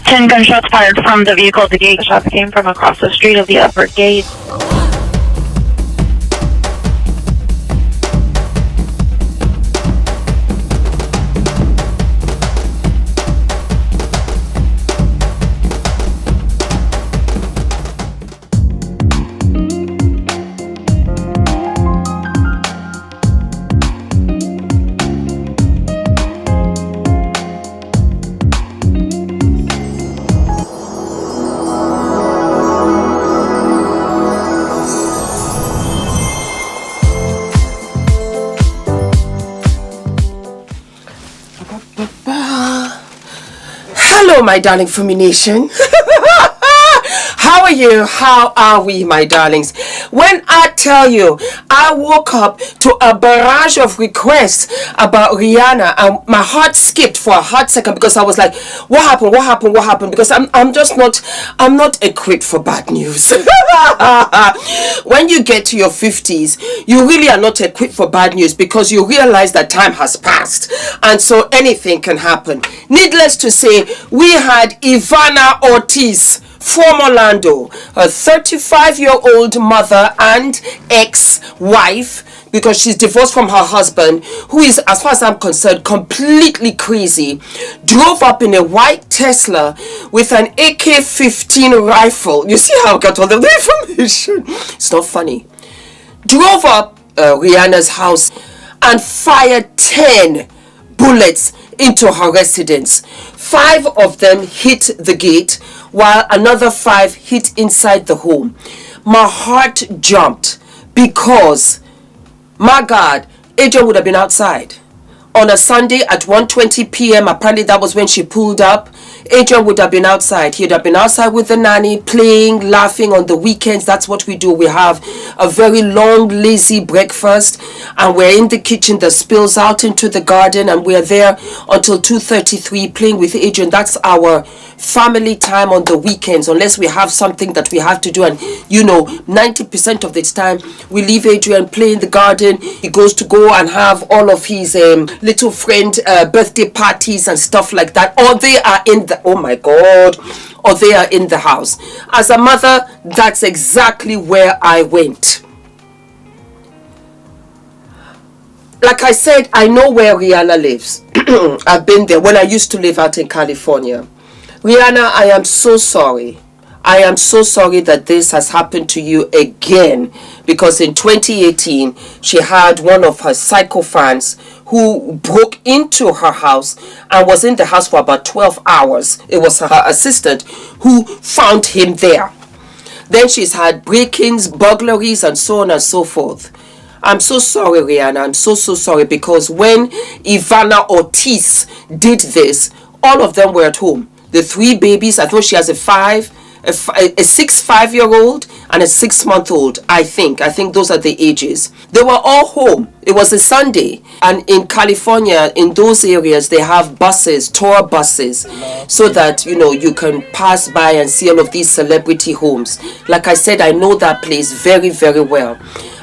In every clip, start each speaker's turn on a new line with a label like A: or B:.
A: 10 gunshots fired from the vehicle. The gate shots came from across the street of the upper gate.
B: Hello, my darling Fumi Nation. How are you? How are we, my darlings? When I tell you, I woke up to a barrage of requests about Rihanna, and my heart skipped for a hot second because I was like, what happened? What happened? What happened? Because I'm not equipped for bad news. When you get to your 50s, you really are not equipped for bad news because you realize that time has passed, and so anything can happen. Needless to say, we had Ivanna Ortiz from Orlando, a 35-year-old mother and ex-wife, because she's divorced from her husband, who is, as far as I'm concerned, completely crazy, drove up in a white Tesla with an AK-15 rifle. You see how I got all the information? It's not funny. Drove up Rihanna's house and fired 10 bullets into her residence. 5 of them hit the gate, while another 5 hit inside the home. My heart jumped because, my God, Adrian would have been outside. On a Sunday at 1:20 p.m., apparently that was when she pulled up. Adrian would have been outside. He'd have been outside with the nanny, playing, laughing on the weekends. That's what we do. We have a very long, lazy breakfast, and we're in the kitchen that spills out into the garden, and we're there until 2:33 playing with Adrian. That's our family time on the weekends, unless we have something that we have to do. And 90% of the time we leave Adrian play in the garden. He goes to go and have all of his little friend birthday parties and stuff like that, or they are in the or they are in the house. As a mother, that's exactly where I went. Like I said, I know where Rihanna lives. I've been there when I used to live out in California. Rihanna, I am so sorry. I am so sorry that this has happened to you again, because in 2018 she had one of her psycho fans who broke into her house and was in the house for about 12 hours. It was her assistant who found him there. Then she's had break-ins, burglaries, and so on and so forth. I'm so sorry, Rihanna. I'm so sorry, because when Ivanna Ortiz did this, all of them were at home. The 3 babies, I thought she has a 5-year-old and a 6-month-old. I think those are the ages. They were all home. It was a Sunday, and in California, in those areas, they have buses, tour buses, so that you can pass by and see all of these celebrity homes. Like I said, I know that place very, very well,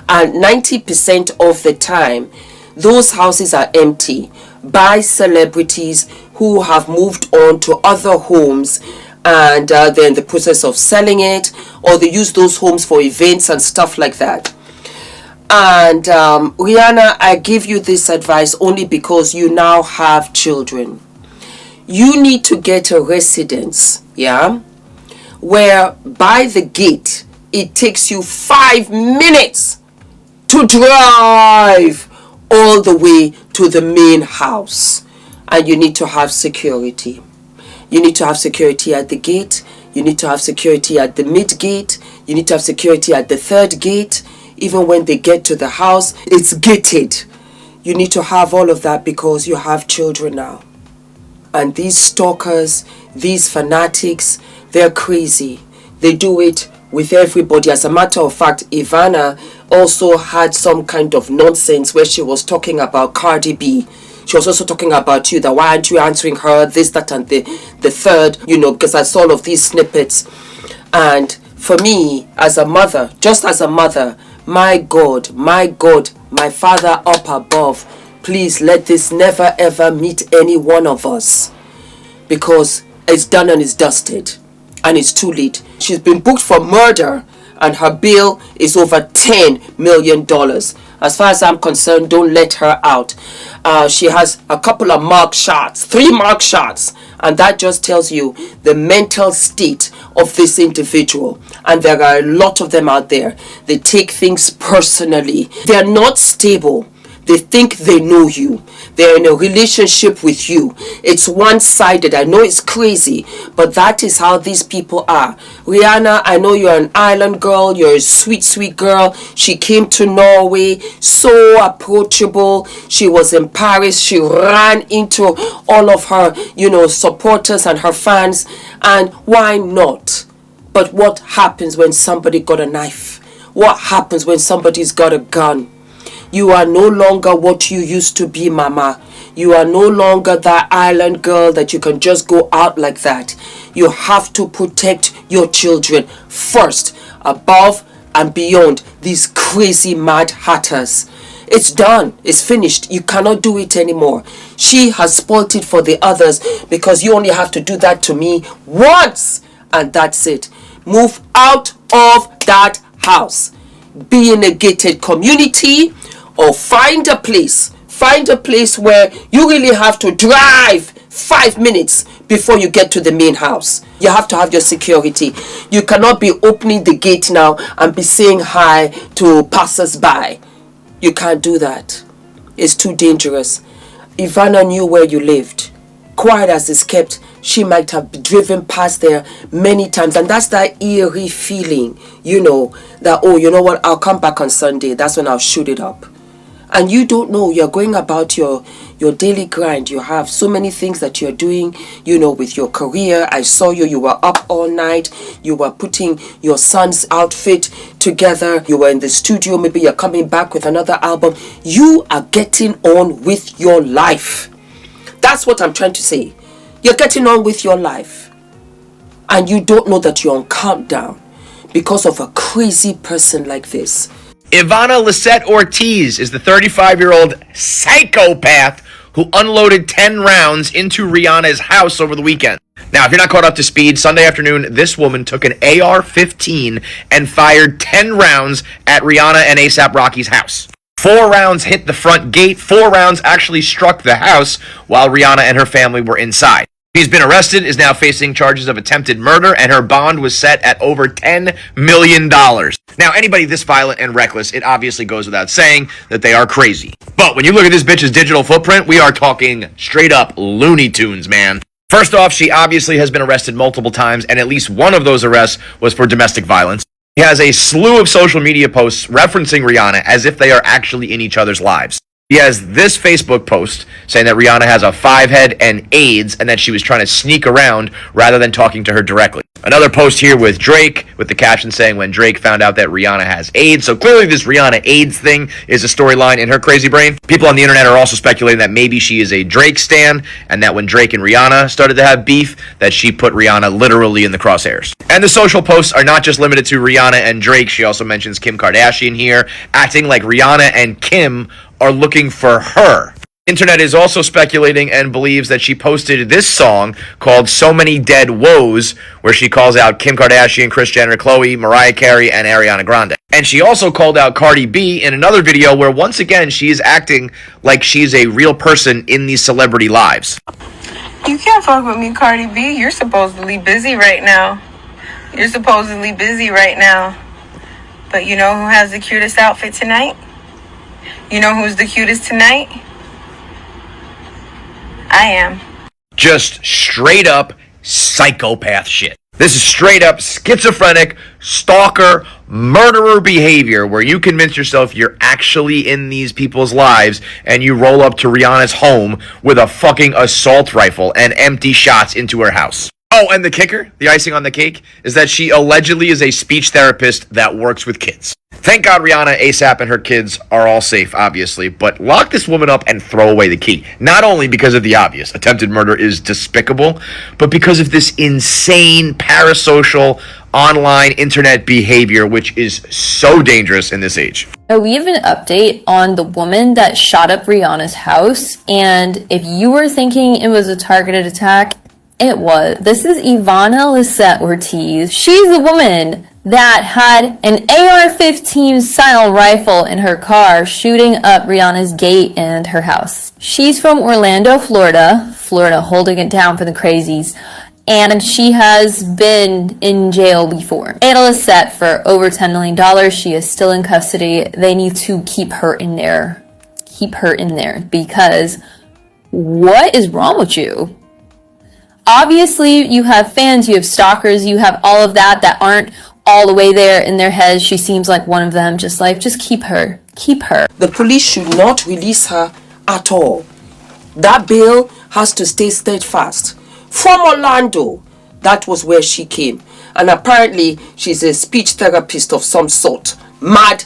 B: and 90% of the time, those houses are empty by celebrities who have moved on to other homes, and they're in the process of selling it, or they use those homes for events and stuff like that. And Rihanna, I give you this advice only because you now have children. You need to get a residence, where by the gate it takes you 5 minutes to drive all the way to the main house. And you need to have security. You need to have security at the gate. You need to have security at the mid gate. You need to have security at the 3rd gate. Even when they get to the house, it's gated. You need to have all of that because you have children now. And these stalkers, these fanatics, they're crazy. They do it with everybody. As a matter of fact, Ivanna also had some kind of nonsense where she was talking about Cardi B. She was also talking about you, that why aren't you answering her, this, that, and the third, because I saw all of these snippets. And for me, as a mother, just as a mother, my God, my Father up above, please let this never ever meet any one of us. Because It's done and it's dusted. And it's too late. She's been booked for murder and her bail is over $10 million. As far as I'm concerned, don't let her out. She has a couple of mark shots, 3 mark shots. And that just tells you the mental state of this individual. And there are a lot of them out there. They take things personally. They're not stable. They think they know you. They're in a relationship with you. It's one-sided. I know it's crazy, but that is how these people are. Rihanna, I know you're an island girl. You're a sweet, sweet girl. She came to Norway, so approachable. She was in Paris. She ran into all of her, supporters and her fans. And why not? But what happens when somebody got a knife? What happens when somebody's got a gun? You are no longer what you used to be, mama. You are no longer that island girl that you can just go out like that. You have to protect your children first, above and beyond these crazy mad hatters. It's done. It's finished. You cannot do it anymore. She has spoiled it for the others because you only have to do that to me once. And that's it. Move out of that house. Be in a gated community. Or find a place where you really have to drive 5 minutes before you get to the main house. You have to have your security. You cannot be opening the gate now and be saying hi to passers-by. You can't do that. It's too dangerous. Ivanna knew where you lived. Quiet as it's kept, she might have driven past there many times. And that's that eerie feeling, that, oh, you know what, I'll come back on Sunday. That's when I'll shoot it up. And you don't know, you're going about your daily grind. You have so many things that you're doing, with your career. I saw you were up all night. You were putting your son's outfit together. You were in the studio. Maybe you're coming back with another album. You are getting on with your life. That's what I'm trying to say. You're getting on with your life. And you don't know that you're on countdown because of a crazy person like this.
C: Ivanna Ortiz is the 35-year-old psychopath who unloaded 10 rounds into Rihanna's house over the weekend. Now, if you're not caught up to speed, Sunday afternoon, this woman took an AR-15 and fired 10 rounds at Rihanna and A$AP Rocky's house. 4 rounds hit the front gate. 4 rounds actually struck the house while Rihanna and her family were inside. She's been arrested, is now facing charges of attempted murder, and her bond was set at over $10 million. Now, anybody this violent and reckless, it obviously goes without saying that they are crazy. But when you look at this bitch's digital footprint, we are talking straight up Looney Tunes, man. First off, she obviously has been arrested multiple times, and at least one of those arrests was for domestic violence. He has a slew of social media posts referencing Rihanna as if they are actually in each other's lives. He has this Facebook post saying that Rihanna has a 5-head and AIDS and that she was trying to sneak around rather than talking to her directly. Another post here with Drake with the caption saying when Drake found out that Rihanna has AIDS. So clearly this Rihanna AIDS thing is a storyline in her crazy brain. People on the internet are also speculating that maybe she is a Drake stan and that when Drake and Rihanna started to have beef, that she put Rihanna literally in the crosshairs. And the social posts are not just limited to Rihanna and Drake. She also mentions Kim Kardashian here, acting like Rihanna and Kim are looking for her. Internet is also speculating and believes that she posted this song called So Many Dead Woes, where she calls out Kim Kardashian, Kris Jenner, Khloe, Mariah Carey, and Ariana Grande. And she also called out Cardi B in another video where once again she is acting like she's a real person in these celebrity lives.
D: You can't fuck with me, Cardi B. You're supposedly busy right now. But you know who has the cutest outfit tonight? You know who's the cutest tonight? I am.
C: Just straight up psychopath shit. This is straight up schizophrenic, stalker, murderer behavior where you convince yourself you're actually in these people's lives and you roll up to Rihanna's home with a fucking assault rifle and empty shots into her house. Oh, and the kicker, the icing on the cake, is that she allegedly is a speech therapist that works with kids. Thank God Rihanna, A$AP, and her kids are all safe, obviously, but lock this woman up and throw away the key. Not only because of the obvious, attempted murder is despicable, but because of this insane parasocial online internet behavior, which is so dangerous in this age.
E: We have an update on the woman that shot up Rihanna's house, and if you were thinking it was a targeted attack, It was. This is Ivanna Ortiz. She's the woman that had an AR-15 style rifle in her car shooting up Rihanna's gate and her house. She's from Orlando, Florida, holding it down for the crazies. And she has been in jail before. Bail is set for over $10 million. She is still in custody. They need to keep her in there. Keep her in there, because what is wrong with you? Obviously, you have fans, you have stalkers, you have all of that aren't all the way there in their heads. She seems like one of them. Just keep her. Keep her.
B: The police should not release her at all. That bail has to stay steadfast. From Orlando, that was where she came. And apparently, she's a speech therapist of some sort. Mad,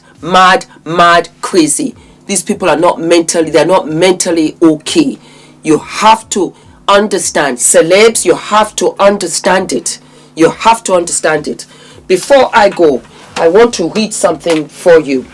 B: crazy. These people are not mentally okay. You have to understand. Celebs, you have to understand it. You have to understand it. Before I go, I want to read something for you.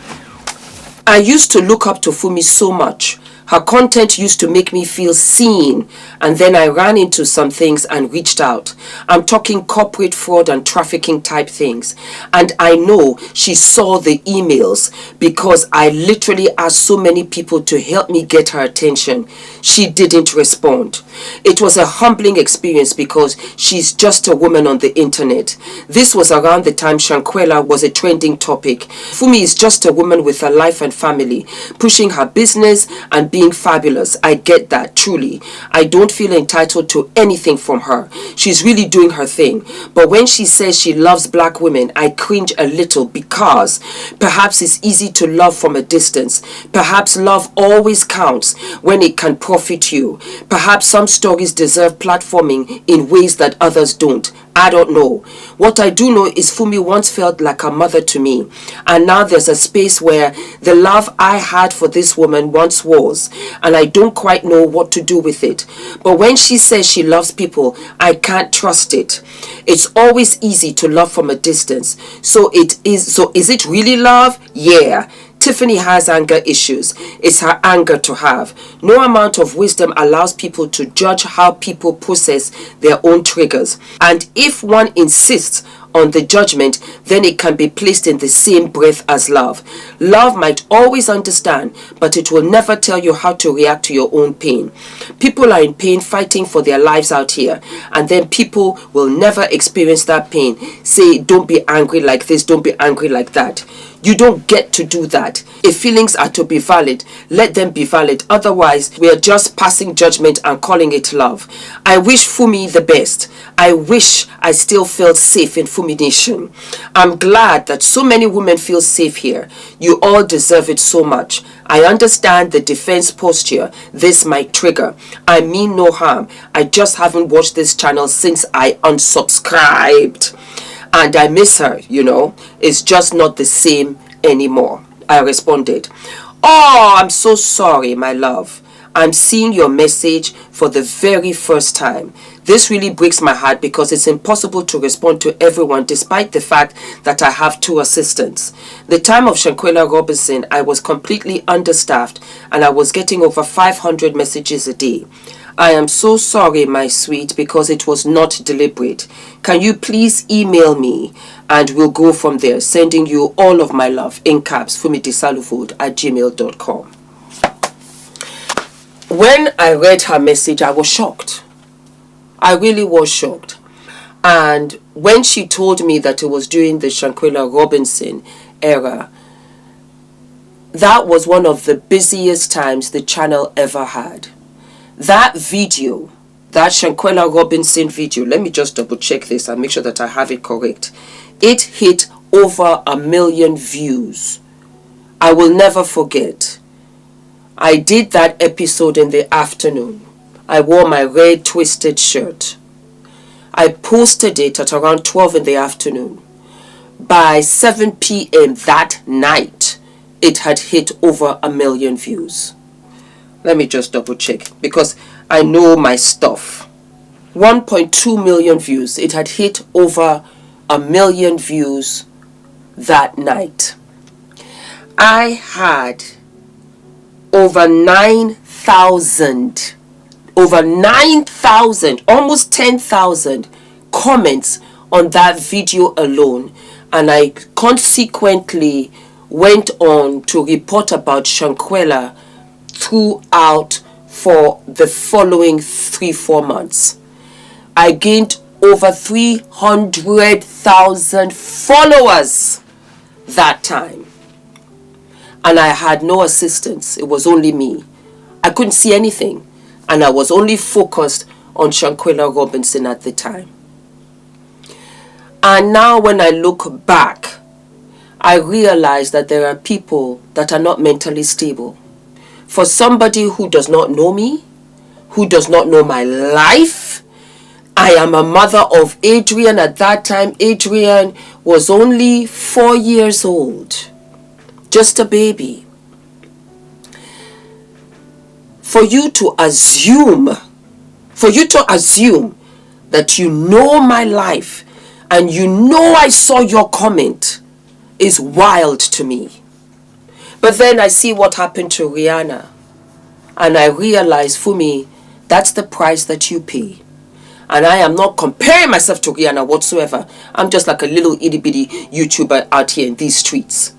B: I used to look up to Fumi so much. Her content used to make me feel seen, and then I ran into some things and reached out. I'm talking corporate fraud and trafficking type things. And I know she saw the emails because I literally asked so many people to help me get her attention. She didn't respond. It was a humbling experience because she's just a woman on the internet. This was around the time Shankwela was a trending topic. Fumi is just a woman with a life and family, pushing her business and being fabulous. I get that, truly. I don't feel entitled to anything from her. She's really doing her thing. But when she says she loves black women, I cringe a little because perhaps it's easy to love from a distance. Perhaps love always counts when it can profit you. Perhaps some stories deserve platforming in ways that others don't. I don't know. What I do know is Fumi once felt like a mother to me, and now there's a space where the love I had for this woman once was, and I don't quite know what to do with it. But when she says she loves people, I can't trust it. It's always easy to love from a distance. So is it really love? Yeah. Tiffany has anger issues. It's her anger to have. No amount of wisdom allows people to judge how people process their own triggers. And if one insists on the judgment, then it can be placed in the same breath as love. Love might always understand, but it will never tell you how to react to your own pain. People are in pain fighting for their lives out here, and then people will never experience that pain. Say, don't be angry like this, don't be angry like that. You don't get to do that. If feelings are to be valid, let them be valid. Otherwise, we are just passing judgment and calling it love. I wish Fumi the best. I wish I still felt safe in Fumi Nation. I'm glad that so many women feel safe here. You all deserve it so much. I understand the defense posture this might trigger. I mean no harm. I just haven't watched this channel since I unsubscribed. And I miss her, you know. It's just not the same anymore. I responded, oh, I'm so sorry, my love. I'm seeing your message for the very first time. This really breaks my heart because it's impossible to respond to everyone despite the fact that I have 2 assistants. The time of Shankwela Robinson, I was completely understaffed and I was getting over 500 messages a day. I am so sorry, my sweet, because it was not deliberate. Can you please email me and we'll go from there. Sending you all of my love in caps, Fumidesaluvold @gmail.com. When I read her message, I was shocked. I really was shocked. And when she told me that it was during the Shankwela Robinson era, that was one of the busiest times the channel ever had. That video, that Shankwela Robinson video, let me just double check this and make sure that I have it correct. It hit over 1 million views. I will never forget. I did that episode in the afternoon. I wore my red twisted shirt. I posted it at around 12 in the afternoon. By 7 p.m. that night, it had hit over 1 million views. Let me just double check because I know my stuff. 1.2 million views. It had hit over 1 million views that night. I had over 9,000 over 9,000, almost 10,000 comments on that video alone. And I consequently went on to report about Shankwela throughout for the following 3-4 months. I gained over 300,000 followers that time. And I had no assistance. It was only me. I couldn't see anything. And I was only focused on Shankwela Robinson at the time. And now when I look back, I realize that there are people that are not mentally stable. For somebody who does not know me, who does not know my life, I am a mother of Adrian. At that time, Adrian was only 4 years old. Just a baby. For you to assume that you know my life and you know I saw your comment is wild to me. But then I see what happened to Rihanna and I realize, Fumi, that's the price that you pay. And I am not comparing myself to Rihanna whatsoever. I'm just like a little itty bitty YouTuber out here in these streets.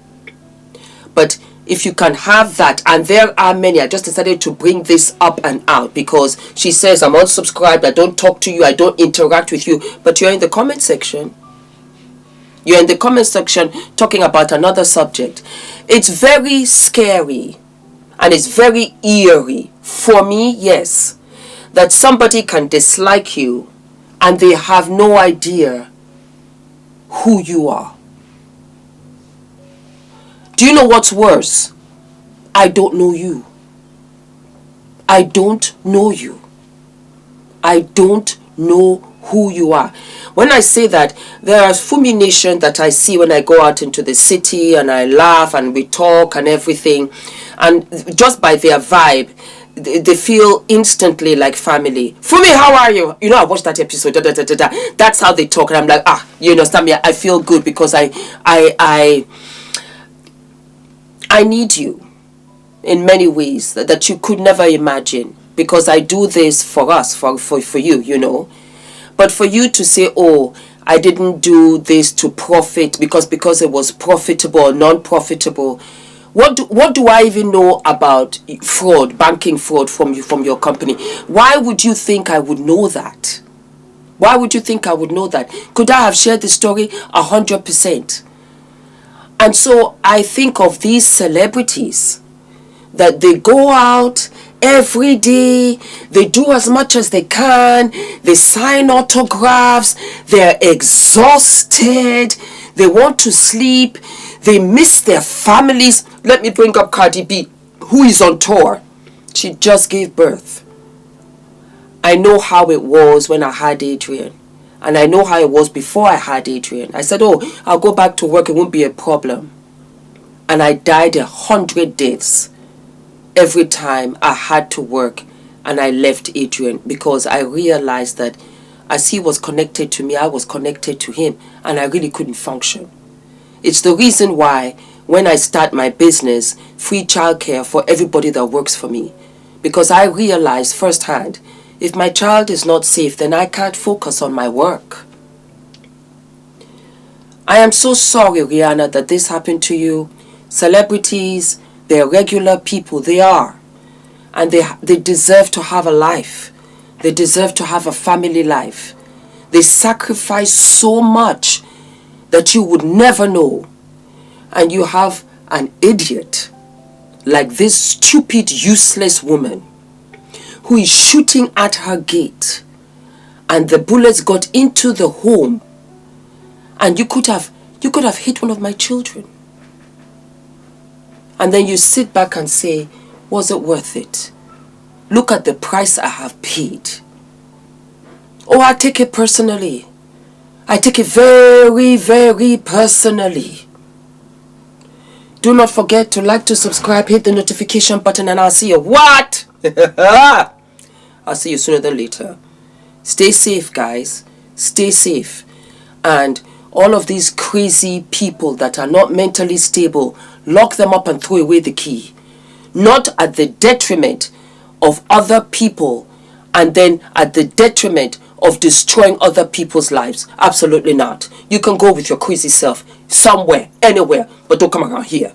B: But if you can have that, and there are many, I just decided to bring this up and out because she says I'm unsubscribed, I don't talk to you, I don't interact with you, but you're in the comment section. You're in the comment section talking about another subject. It's very scary and it's very eerie for me, yes, that somebody can dislike you and they have no idea who you are. Do you know what's worse? I don't know you. I don't know you. I don't know who you are. When I say that, there are Fumi Nation that I see when I go out into the city and I laugh and we talk and everything. And just by their vibe, they feel instantly like family. Fumi, how are you? You know, I watched that episode. That's how they talk. And I'm like, you understand me? I feel good because I need you in many ways that you could never imagine, because I do this for us, for you, you know. But for you to say, oh, I didn't do this to profit because it was profitable or non-profitable. What do I even know about fraud, banking fraud from your company? Why would you think I would know that? Why would you think I would know that? Could I have shared the story 100%? And so I think of these celebrities that they go out every day, they do as much as they can, they sign autographs, they're exhausted, they want to sleep, they miss their families. Let me bring up Cardi B, who is on tour. She just gave birth. I know how it was when I had Adrian. And I know how it was before I had Adrian. I said, oh, I'll go back to work. It won't be a problem. And I died 100 deaths every time I had to work and I left Adrian, because I realized that as he was connected to me, I was connected to him, and I really couldn't function. It's the reason why when I start my business, free childcare for everybody that works for me, because I realized firsthand, if my child is not safe, then I can't focus on my work. I am so sorry, Rihanna, that this happened to you. Celebrities, they're regular people, they are. And they deserve to have a life. They deserve to have a family life. They sacrifice so much that you would never know. And you have an idiot like this stupid, useless woman who is shooting at her gate, and the bullets got into the home, and you could have hit one of my children. And then you sit back and say, was it worth it? Look at the price I have paid. Oh, I take it personally. I take it very, very personally. Do not forget to like, to subscribe, hit the notification button, and I'll see you. What? I'll see you sooner than later. Stay safe, guys. Stay safe. And all of these crazy people that are not mentally stable, lock them up and throw away the key. Not at the detriment of other people and then at the detriment of destroying other people's lives. Absolutely not. You can go with your crazy self somewhere, anywhere, but don't come around here.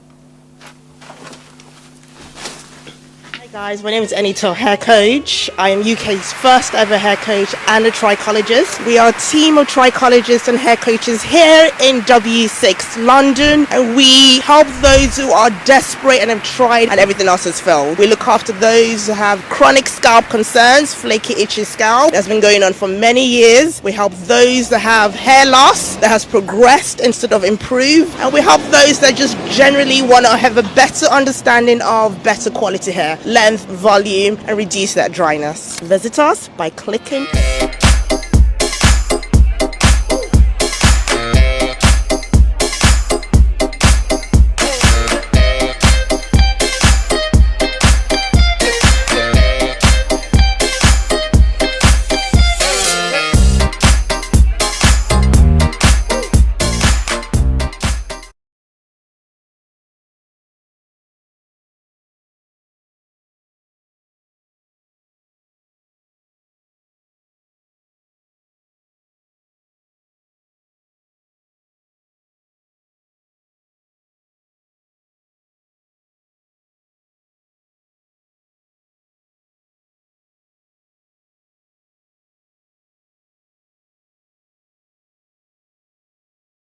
F: Guys, my name is ENITAN, hair coach. I am UK's first ever hair coach and a trichologist. We are a team of trichologists and hair coaches here in W6 London, and we help those who are desperate and have tried and everything else has failed. We look after those who have chronic scalp concerns, flaky, itchy scalp that's been going on for many years. We help those that have hair loss that has progressed instead of improved, and we help those that just generally want to have a better understanding of better quality hair, length, volume, and reduce that dryness. Visit us by clicking